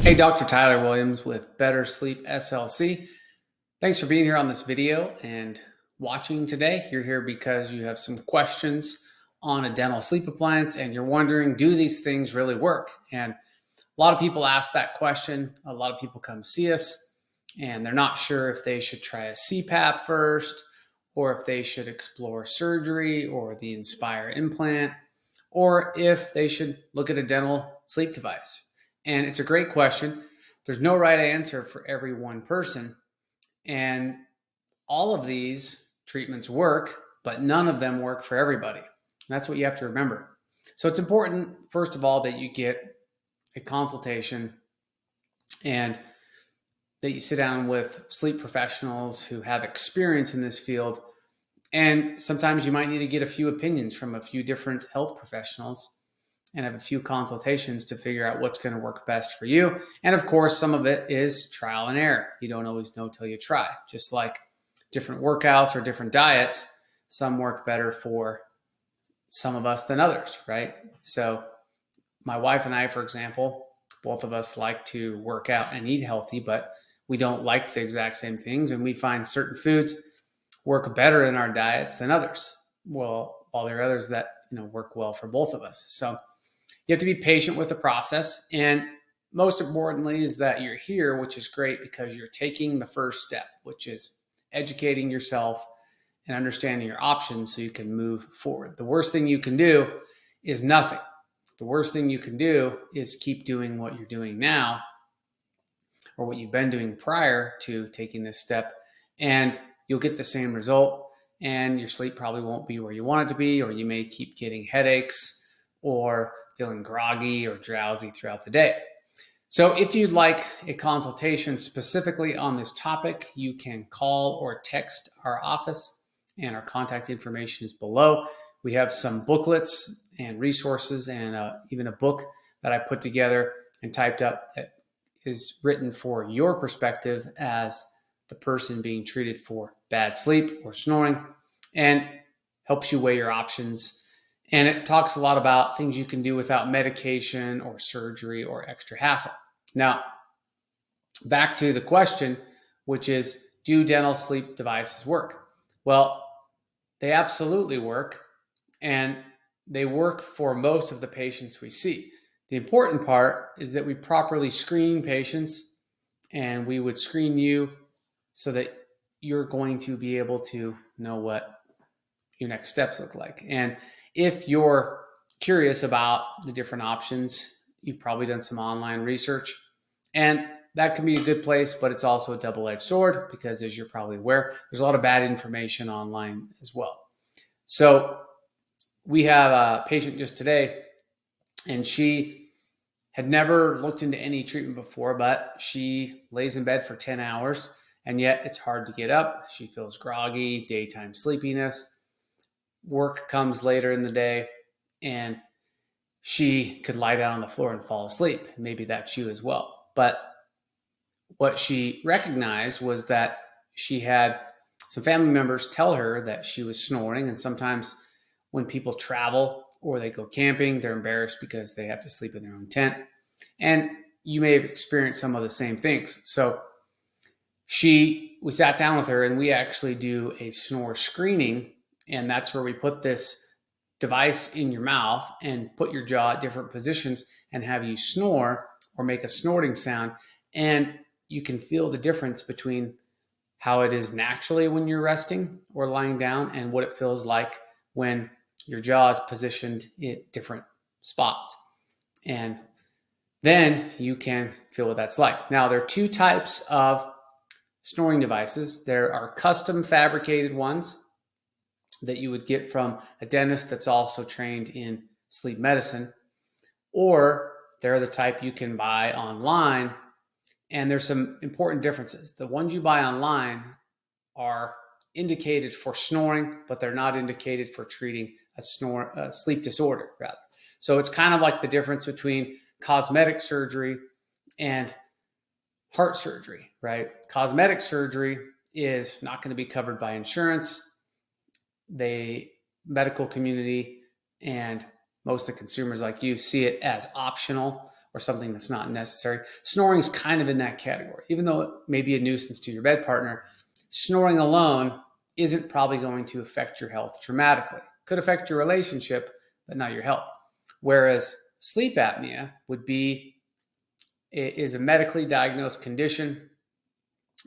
Hey, Dr. Tyler Williams with Better Sleep SLC. Thanks for being here on this video and watching today. You're here because you have some questions on a dental sleep appliance and you're wondering, do these things really work? And a lot of people ask that question. A lot of people come see us and they're not sure if they should try a CPAP first, or if they should explore surgery or the Inspire implant, or if they should look at a dental sleep device. And it's a great question. There's no right answer for every one person. And all of these treatments work, but none of them work for everybody. And that's what you have to remember. So it's important, first of all, that you get a consultation and that you sit down with sleep professionals who have experience in this field. And sometimes you might need to get a few opinions from a few different health professionals and have a few consultations to figure out what's going to work best for you. And of course, some of it is trial and error. You don't always know till you try. Just like different workouts or different diets, some work better for some of us than others, right? So my wife and I, for example, both of us like to work out and eat healthy, but we don't like the exact same things. And we find certain foods work better in our diets than others. Well, while there are others that work well for both of us. So you have to be patient with the process. And most importantly is that you're here, which is great because you're taking the first step, which is educating yourself and understanding your options so you can move forward. The worst thing you can do is nothing. The worst thing you can do is keep doing what you're doing now or what you've been doing prior to taking this step, and you'll get the same result, and your sleep probably won't be where you want it to be, or you may keep getting headaches or feeling groggy or drowsy throughout the day. So if you'd like a consultation specifically on this topic, you can call or text our office, and our contact information is below. We have some booklets and resources and even a book that I put together and typed up that is written for your perspective as the person being treated for bad sleep or snoring, and helps you weigh your options. And it talks a lot about things you can do without medication or surgery or extra hassle. Now, back to the question, which is, do dental sleep devices work? Well, they absolutely work, and they work for most of the patients we see. The important part is that we properly screen patients, and we would screen you so that you're going to be able to know what your next steps look like. And if you're curious about the different options, you've probably done some online research, and that can be a good place, but it's also a double-edged sword because, as you're probably aware, there's a lot of bad information online as well. So we have a patient just today, and she had never looked into any treatment before, but she lays in bed for 10 hours, and yet it's hard to get up. She feels groggy, daytime sleepiness. Work comes later in the day, and she could lie down on the floor and fall asleep. Maybe that's you as well. But what she recognized was that she had some family members tell her that she was snoring. And sometimes when people travel or they go camping, they're embarrassed because they have to sleep in their own tent. And you may have experienced some of the same things. So we sat down with her, and we actually do a snore screening. And that's where we put this device in your mouth and put your jaw at different positions and have you snore or make a snorting sound. And you can feel the difference between how it is naturally when you're resting or lying down and what it feels like when your jaw is positioned in different spots. And then you can feel what that's like. Now, there are two types of snoring devices. There are custom fabricated ones that you would get from a dentist that's also trained in sleep medicine, or they're the type you can buy online. And there's some important differences. The ones you buy online are indicated for snoring, but they're not indicated for treating a sleep disorder, rather. So it's kind of like the difference between cosmetic surgery and heart surgery, right? Cosmetic surgery is not going to be covered by insurance. The medical community and most of the consumers like you see it as optional or something that's not necessary. Snoring is kind of in that category. Even though it may be a nuisance to your bed partner, snoring alone isn't probably going to affect your health dramatically. Could affect your relationship, but not your health. Whereas sleep apnea is a medically diagnosed condition.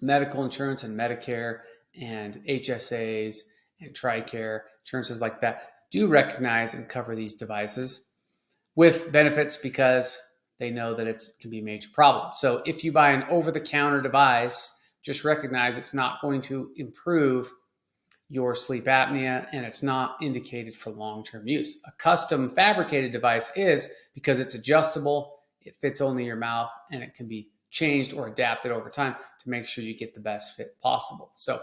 Medical insurance and Medicare and HSAs and TRICARE, insurances like that, do recognize and cover these devices with benefits because they know that it can be a major problem. So if you buy an over-the-counter device, just recognize it's not going to improve your sleep apnea, and it's not indicated for long-term use. A custom fabricated device is, because it's adjustable, it fits only your mouth, and it can be changed or adapted over time to make sure you get the best fit possible. So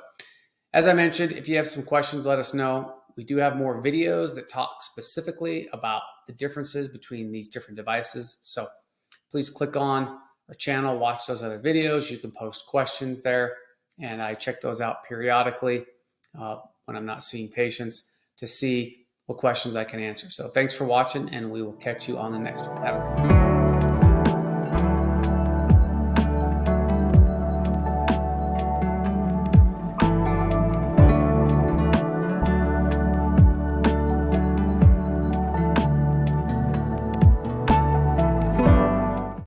as I mentioned, if you have some questions, let us know. We do have more videos that talk specifically about the differences between these different devices. So please click on our channel, watch those other videos. You can post questions there, and I check those out periodically when I'm not seeing patients to see what questions I can answer. So thanks for watching, and we will catch you on the next one. Have a good one.